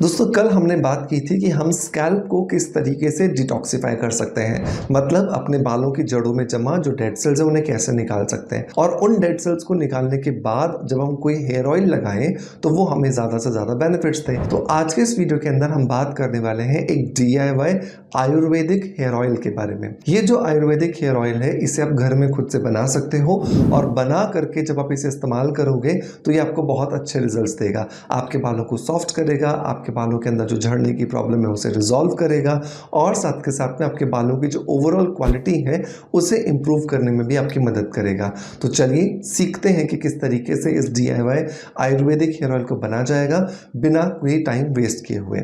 दोस्तों कल हमने बात की थी कि हम स्कैल्प को किस तरीके से डिटॉक्सिफाई कर सकते हैं, मतलब अपने बालों की जड़ों में जमा जो डेड सेल्स है उन्हें कैसे निकाल सकते हैं। और उन डेड सेल्स को निकालने के बाद जब हम कोई हेयर ऑयल लगाएं तो वो हमें ज़्यादा से ज़्यादा बेनिफिट्स दें। तो आज के इस वीडियो के अंदर हम बात करने वाले हैं एक DIY आयुर्वेदिक हेयर ऑयल के बारे में। ये जो आयुर्वेदिक हेयर ऑयल है इसे आप घर में खुद से बना सकते हो और बना करके जब आप इसे इस्तेमाल करोगे तो ये आपको बहुत अच्छे रिजल्ट्स देगा। आपके बालों को सॉफ्ट करेगा, आपके बालों के अंदर जो झड़ने की प्रॉब्लम है उसे रिजॉल्व करेगा और साथ के साथ में आपके बालों की जो ओवरऑल क्वालिटी है उसे इम्प्रूव करने में भी आपकी मदद करेगा। तो चलिए सीखते हैं कि किस तरीके से इस DIY आयुर्वेदिक हेयर ऑयल को बना जाएगा बिना कोई टाइम वेस्ट किए हुए।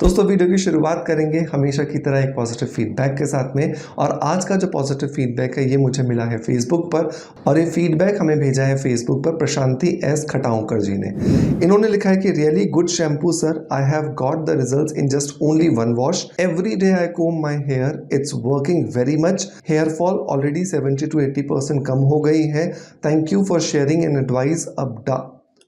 दोस्तों वीडियो की शुरुआत करेंगे हमेशा की तरह एक पॉजिटिव फीडबैक के साथ में। और आज का जो पॉजिटिव फीडबैक है ये मुझे मिला है फेसबुक पर और ये फीडबैक हमें भेजा है फेसबुक पर प्रशांति S खटाऊकर जी ने। इन्होंने लिखा है कि really good shampoo sir, I have got the results in just only one wash. Every day I comb my hair, it's working very much. Hair fall already 70 to 80% कम हो गई है। Thank you for sharing an advice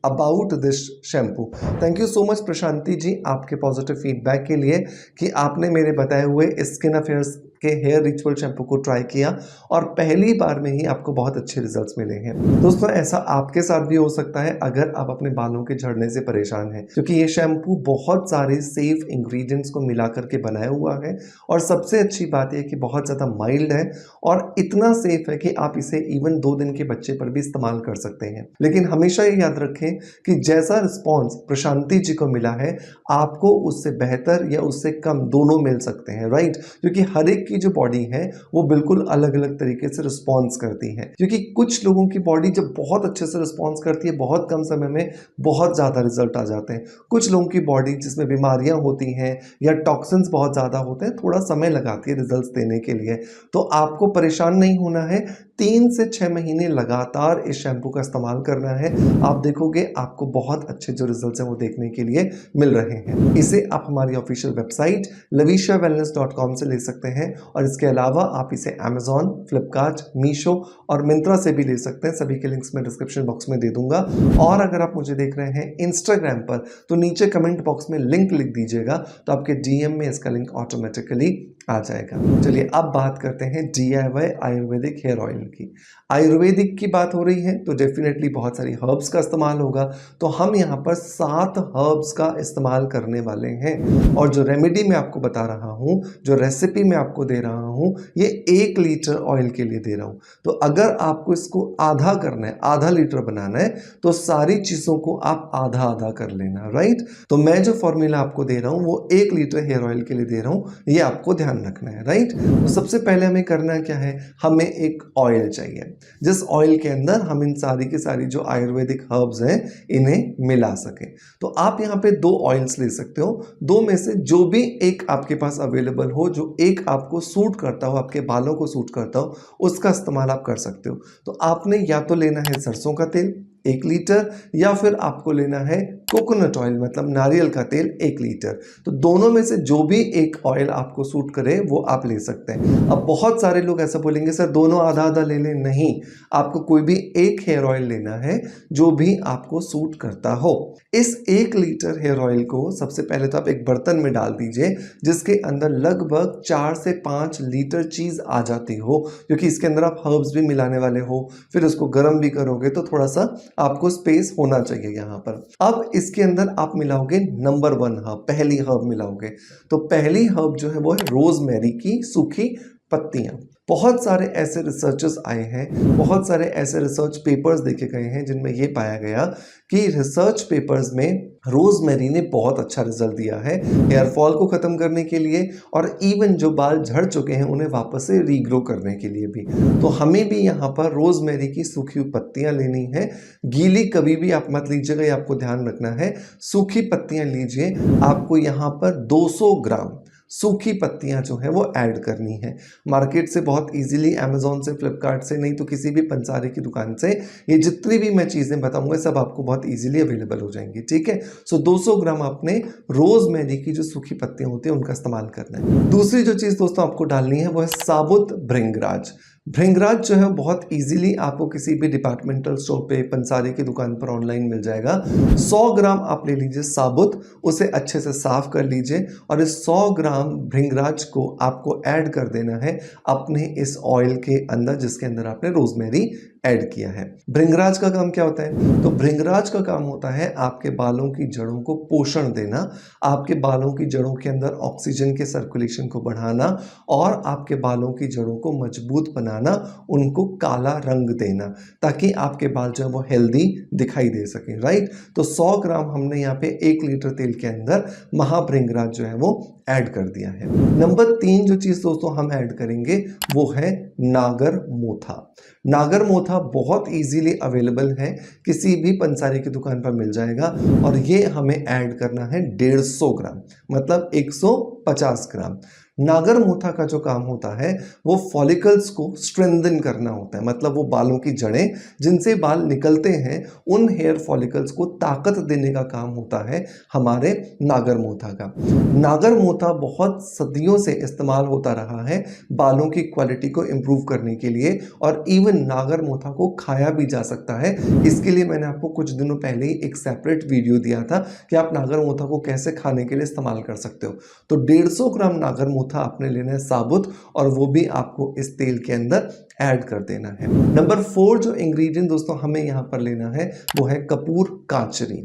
about this shampoo. Thank you so much Prashanti ji आपके positive feedback के लिए कि आपने मेरे बताए हुए स्किन अफेयर्स के हेयर रिचुअल शैम्पू को ट्राई किया और पहली बार में ही आपको बहुत अच्छे रिजल्ट्स मिले हैं। दोस्तों ऐसा आपके साथ भी हो सकता है अगर आप अपने बालों के झड़ने से परेशान हैं, क्योंकि ये शैम्पू बहुत सारे सेफ इंग्रेडिएंट्स को मिला करके बनाया हुआ है और सबसे अच्छी बात यह कि बहुत ज़्यादा माइल्ड है और इतना सेफ है कि आप इसे इवन 2 दिन के बच्चे पर भी इस्तेमाल कर सकते हैं। लेकिन हमेशा ये याद रखें कि जैसा रिस्पॉन्स प्रशांति जी को मिला है आपको उससे बेहतर या उससे कम दोनों मिल सकते हैं, राइट? क्योंकि हर एक की जो बॉडी है वो बिल्कुल अलग अलग तरीके से रिस्पॉन्स करती है। क्योंकि कुछ लोगों की बॉडी जब बहुत अच्छे से रिस्पॉन्स करती है बहुत कम समय में बहुत ज़्यादा रिजल्ट आ जाते हैं। कुछ लोगों की बॉडी जिसमें बीमारियां होती हैं या टॉक्सिन्स बहुत ज़्यादा होते हैं थोड़ा समय लगाती है रिजल्ट्स देने के लिए। तो आपको परेशान नहीं होना है, 3 से 6 महीने लगातार इस शैम्पू का इस्तेमाल करना है। आप देखोगे आपको बहुत अच्छे जो रिजल्ट्स हैं वो देखने के लिए मिल रहे हैं। इसे आप हमारी ऑफिशियल वेबसाइट lavishavellness.com से ले सकते हैं और इसके अलावा आप इसे Amazon, फ्लिपकार्ट, मीशो और मिंत्रा से भी ले सकते हैं। सभी के लिंक्स मैं डिस्क्रिप्शन बॉक्स में दे दूंगा। और अगर आप मुझे देख रहे हैं इंस्टाग्राम पर तो नीचे कमेंट बॉक्स में लिंक लिख दीजिएगा तो आपके DM में इसका लिंक ऑटोमेटिकली आ जाएगा। चलिए अब बात करते हैं DIY आयुर्वेदिक हेयर ऑयल की। आयुर्वेदिक की बात हो रही है तो डेफिनेटली बहुत सारी हर्ब्स का इस्तेमाल होगा। तो हम यहाँ पर 7 हर्ब्स का इस्तेमाल करने वाले हैं और जो रेमेडी मैं आपको बता रहा हूँ, जो रेसिपी मैं आपको दे रहा हूँ, ये 1 लीटर ऑयल के लिए दे रहा हूँ। तो अगर आपको इसको आधा करना है, आधा लीटर बनाना है तो सारी चीज़ों को आप आधा आधा कर लेना, राइट? तो मैं जो फॉर्मूला आपको दे रहा हूँ वो 1 लीटर हेयर ऑयल के लिए दे रहा हूँ, ये आपको ध्यान रखना है, राइट? तो सबसे पहले हमें करना क्या है, हमें एक ऑयल चाहिए जिस ऑयल के अंदर हम इन सारी की सारी जो आयुर्वेदिक हर्ब्स हैं इन्हें मिला सके। तो आप यहाँ पे 2 ऑयल्स ले सकते हो, 2 में से जो भी एक आपके पास अवेलेबल हो, जो एक आपको सूट करता हो, आपके बालों को सूट करता हो, उसका इस्तेमाल आप कर सकते हो। तो आपने या तो लेना है सरसों का तेल 1 लीटर या फिर आपको लेना है कोकोनट ऑयल मतलब नारियल का तेल 1 लीटर। तो दोनों में से जो भी एक ऑयल आपको सूट करे वो आप ले सकते हैं। अब बहुत सारे लोग ऐसा बोलेंगे सर दोनों आधा आधा ले लें, नहीं, आपको कोई भी एक हेयर ऑयल लेना है जो भी आपको सूट करता हो। इस 1 लीटर हेयर ऑयल को सबसे पहले तो आप एक बर्तन में डाल दीजिए जिसके अंदर लगभग 4 से 5 लीटर चीज़ आ जाती हो, क्योंकि इसके अंदर आप हर्ब्स भी मिलाने वाले हो, फिर उसको गर्म भी करोगे तो थोड़ा सा आपको स्पेस होना चाहिए यहाँ पर। अब इसके अंदर आप मिलाओगे नंबर 1 हर्ब, पहली हर्ब मिलाओगे। तो पहली हर्ब जो है वो है रोजमेरी की सूखी पत्तियां। बहुत सारे ऐसे रिसर्चर्स आए हैं, बहुत सारे ऐसे रिसर्च पेपर्स देखे गए हैं जिनमें ये पाया गया कि रिसर्च पेपर्स में रोजमेरी ने बहुत अच्छा रिजल्ट दिया है हेयर फॉल को खत्म करने के लिए और इवन जो बाल झड़ चुके हैं उन्हें वापस से रीग्रो करने के लिए भी। तो हमें भी यहाँ पर रोजमेरी की सूखी हुई पत्तियां लेनी है। गीली कभी भी आप मत लीजिएगा, ये आपको ध्यान रखना है। सूखी पत्तियां लीजिए। आपको यहाँ पर 200 ग्राम सूखी पत्तियां जो है वो ऐड करनी है। मार्केट से बहुत इजीली अमेजोन से, फ्लिपकार्ट से, नहीं तो किसी भी पंसारी की दुकान से ये जितनी भी मैं चीज़ें बताऊंगा सब आपको बहुत इजीली अवेलेबल हो जाएंगी। ठीक है, सो 200 ग्राम आपने रोजमेरी की जो सूखी पत्तियां होती है उनका इस्तेमाल करना है। दूसरी जो चीज़ दोस्तों आपको डालनी है वो है साबुत भृंगराज। भृंगराज जो है बहुत इजीली आपको किसी भी डिपार्टमेंटल स्टोर पे, पंसारी की दुकान पर ऑनलाइन मिल जाएगा। 100 ग्राम आप ले लीजिए साबुत, उसे अच्छे से साफ कर लीजिए और इस 100 ग्राम भृंगराज को आपको ऐड कर देना है अपने इस ऑयल के अंदर जिसके अंदर आपने रोजमेरी ऐड किया है। भृंगराज का काम क्या होता है? तो भृंगराज का काम होता है आपके बालों की जड़ों को पोषण देना, आपके बालों की जड़ों के अंदर ऑक्सीजन के सर्कुलेशन को बढ़ाना और आपके बालों की जड़ों को मजबूत बनाना, उनको काला रंग देना ताकि आपके बाल जो है वो हेल्दी दिखाई दे सके। राइट, तो 100 ग्राम हमने यहाँ पे 1 लीटर तेल के अंदर महाभृंगराज जो है वो ऐड कर दिया है। नंबर 3 जो चीज दोस्तों हम ऐड करेंगे वो है नागर मोथा। नागर मोथा बहुत इजीली अवेलेबल है, किसी भी पंसारी की दुकान पर मिल जाएगा और ये हमें ऐड करना है 150 ग्राम, मतलब 150 ग्राम। नागर मोथा का जो काम होता है वो फॉलिकल्स को स्ट्रेंथन करना होता है, मतलब वो बालों की जड़ें जिनसे बाल निकलते हैं उन हेयर फॉलिकल्स को ताकत देने का काम होता है हमारे नागर मोथा का। नागर मोथा बहुत सदियों से इस्तेमाल होता रहा है बालों की क्वालिटी को इम्प्रूव करने के लिए और इवन नागर मोथा को खाया भी जा सकता है। इसके लिए मैंने आपको कुछ दिनों पहले ही एक सेपरेट वीडियो दिया था कि आप नागर मोथा को कैसे खाने के लिए इस्तेमाल कर सकते हो। तो 150 ग्राम नागर मोथा आपने लेना है साबुत और वो भी आपको इस तेल के अंदर ऐड कर देना है। नंबर 4 जो इंग्रेडिएंट दोस्तों हमें यहाँ पर लेना है वो है कपूर कांचरी।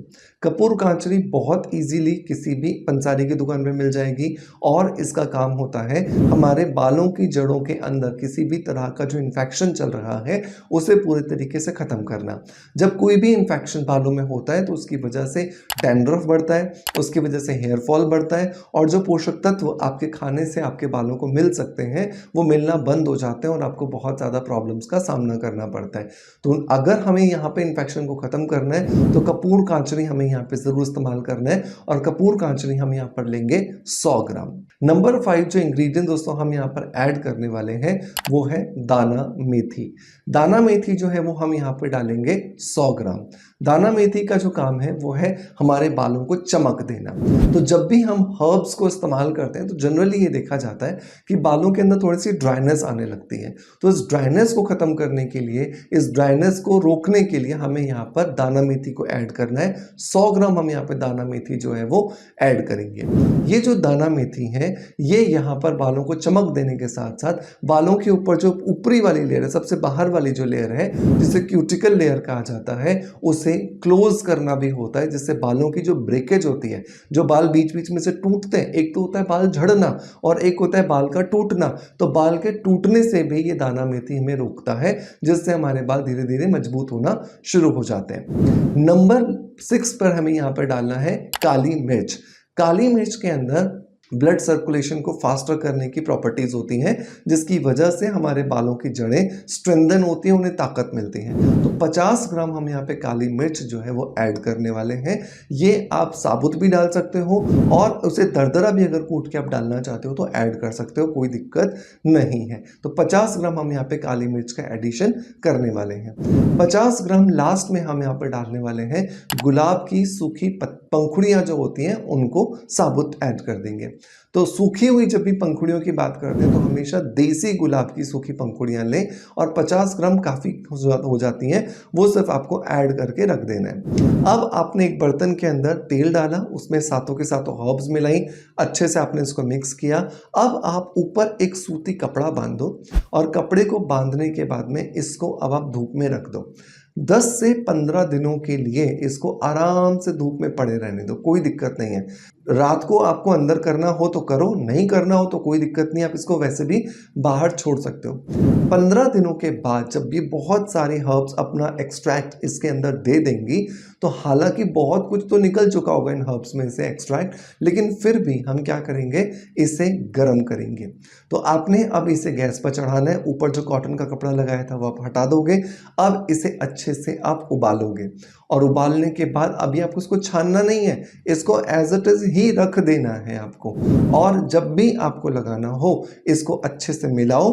कपूर कांचरी बहुत इजीली किसी भी पंसारी की दुकान में मिल जाएगी और इसका काम होता है हमारे बालों की जड़ों के अंदर किसी भी तरह का जो इन्फेक्शन चल रहा है उसे पूरे तरीके से खत्म करना। जब कोई भी इन्फेक्शन बालों में होता है तो उसकी वजह से डैंड्रफ बढ़ता है, उसकी वजह से हेयर फॉल बढ़ता है और जो पोषक तत्व आपके खाने से आपके बालों को मिल सकते हैं वो मिलना बंद हो जाते हैं और आपको बहुत ज़्यादा प्रॉब्लम्स का सामना करना पड़ता है। तो अगर हमें यहाँ पे इन्फेक्शन को खत्म करना है तो कपूर कांचरी हमें यहाँ पे जरूर इस्तेमाल करना है और कपूर कांचरी हम यहाँ पर लेंगे 100 ग्राम। नंबर 5 जो इंग्रेडिएंट दोस्तों हम यहाँ पर ऐड करने वाले हैं वो है दाना मेथी। दाना मेथी जो है वो हम यहाँ पे डालेंगे 100 ग्राम। दाना मेथी का जो काम है वो है हमारे बालों को चमक देना। तो जब भी हम हर्ब्स को इस्तेमाल करते हैं तो जनरली ये देखा जाता है कि बालों के अंदर थोड़ी सी ड्राइनेस आने लगती है। तो इस ड्राइनेस को खत्म करने के लिए, इस ड्राइनेस को रोकने के लिए हमें यहाँ पर दाना मेथी को ऐड करना है। 100 ग्राम हम यहाँ पे दाना मेथी जो है वो ऐड करेंगे। ये जो दाना मेथी है ये यहाँ पर बालों को चमक देने के साथ साथ बालों के ऊपर जो ऊपरी वाली लेयर है, सबसे बाहर वाली जो लेयर है जिसे क्यूटिकल लेयर कहा जाता है, उसे क्लोज करना भी होता है, जिससे बालों की जो ब्रेकेज होती है, जो बाल बीच बीच में से टूटते हैं, एक तो होता है बाल झड़ना और एक होता है बाल का टूटना, तो बाल के टूटने से भी ये दाना मेथी हमें रोकता है जिससे हमारे बाल धीरे धीरे मजबूत होना शुरू हो जाते हैं। नंबर 6 पर हमें यहाँ पर डालना है काली मिर्च। काली मिर्च के अंदर ब्लड सर्कुलेशन को फास्टर करने की प्रॉपर्टीज होती हैं जिसकी वजह से हमारे बालों की जड़ें स्ट्रेंथन होती हैं, उन्हें ताकत मिलती है। तो 50 ग्राम हम यहाँ पे काली मिर्च जो है वो ऐड करने वाले हैं। ये आप साबुत भी डाल सकते हो और उसे दरदरा भी अगर कूट के आप डालना चाहते हो तो ऐड कर सकते हो, कोई दिक्कत नहीं है। तो 50 ग्राम हम यहाँ पे काली मिर्च का एडिशन करने वाले हैं। 50 ग्राम लास्ट में हम यहाँ पर डालने वाले हैं गुलाब की सूखी पंखुड़ियाँ जो होती हैं उनको साबुत ऐड कर देंगे। तो सूखी हुई जब भी पंखुड़ियों की बात करते हैं तो हमेशा देसी गुलाब की सूखी पंखुड़ियाँ लें और 50 ग्राम काफ़ी हो जाती हैं, वो सिर्फ आपको ऐड करके रख देना है। अब आपने एक बर्तन के अंदर तेल डाला, उसमें सातों के सातों हर्ब्स मिलाई, अच्छे से आपने इसको मिक्स किया। अब आप ऊपर एक सूती कपड़ा बांध दो और कपड़े को बांधने के बाद में इसको अब आप धूप में रख दो। 10 से 15 दिनों के लिए इसको आराम से धूप में पड़े रहने दो, कोई दिक्कत नहीं है। रात को आपको अंदर करना हो तो करो, नहीं करना हो तो कोई दिक्कत नहीं, आप इसको वैसे भी बाहर छोड़ सकते हो। 15 दिनों के बाद जब भी बहुत सारी हर्ब्स अपना एक्सट्रैक्ट इसके अंदर दे देंगी तो हालांकि बहुत कुछ तो निकल चुका होगा इन हर्ब्स में से एक्सट्रैक्ट, लेकिन फिर भी हम क्या करेंगे, इसे गर्म करेंगे। तो आपने अब इसे गैस पर चढ़ाना है, ऊपर जो कॉटन का कपड़ा लगाया था वो आप हटा दोगे। अब इसे अच्छे से आप उबालोगे और उबालने के बाद अभी आपको इसको छानना नहीं है, इसको एज इट इज ही रख देना है आपको। और जब भी आपको लगाना हो इसको अच्छे से मिलाओ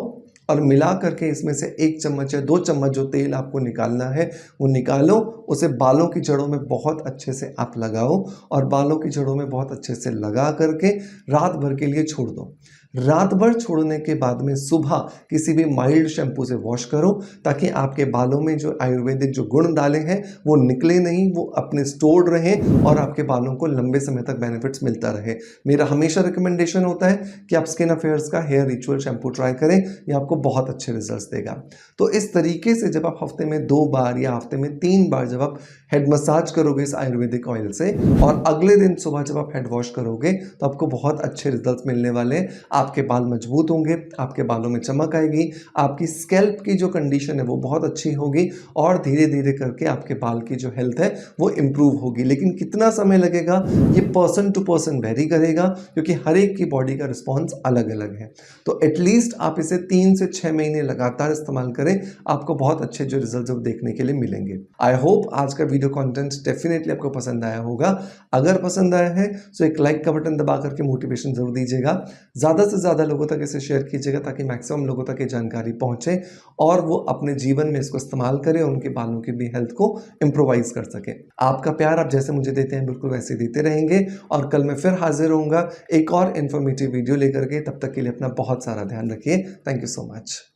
और मिला करके इसमें से 1 चम्मच या 2 चम्मच जो तेल आपको निकालना है वो निकालो, उसे बालों की जड़ों में बहुत अच्छे से आप लगाओ और बालों की जड़ों में बहुत अच्छे से लगा करके रात भर के लिए छोड़ दो। रात भर छोड़ने के बाद में सुबह किसी भी माइल्ड शैम्पू से वॉश करो ताकि आपके बालों में जो आयुर्वेदिक जो गुण डाले हैं वो निकले नहीं, वो अपने स्टोर्ड रहें और आपके बालों को लंबे समय तक बेनिफिट्स मिलता रहे। मेरा हमेशा रिकमेंडेशन होता है कि आप स्किन अफेयर्स का हेयर रिचुअल शैम्पू ट्राई करें, ये आपको बहुत अच्छे रिजल्ट्स देगा। तो इस तरीके से जब आप हफ्ते में 2 बार या हफ्ते में 3 बार जब आप हेड मसाज करोगे इस आयुर्वेदिक ऑयल से और अगले दिन सुबह जब आप हेड वॉश करोगे तो आपको बहुत अच्छे रिजल्ट्स मिलने वाले हैं। आपके बाल मजबूत होंगे, आपके बालों में चमक आएगी, आपकी स्कैल्प की जो कंडीशन है वो बहुत अच्छी होगी और धीरे धीरे करके आपके बाल की जो हेल्थ है वो इम्प्रूव होगी। लेकिन कितना समय लगेगा ये पर्सन टू पर्सन वेरी करेगा क्योंकि हर एक की बॉडी का रिस्पॉन्स अलग अलग है। तो एटलीस्ट आप इसे 3 से 6 महीने लगातार इस्तेमाल करें, आपको बहुत अच्छे जो रिजल्ट देखने के लिए मिलेंगे। आई होप आज का वीडियो कंटेंट डेफिनेटली आपको पसंद आया होगा। अगर पसंद आया है तो एक लाइक का बटन दबा करके मोटिवेशन जरूर दीजिएगा, ज़्यादा से ज़्यादा लोगों तक इसे शेयर कीजिएगा ताकि मैक्सिमम लोगों तक ये जानकारी पहुंचे और वो अपने जीवन में इसको इस्तेमाल करें और उनके बालों की भी हेल्थ को इम्प्रोवाइज कर सकें। आपका प्यार आप जैसे मुझे देते हैं बिल्कुल वैसे देते रहेंगे और कल मैं फिर हाजिर होऊंगा एक और इन्फॉर्मेटिव वीडियो लेकर के। तब तक के लिए अपना बहुत सारा ध्यान रखिए। Thank you so much.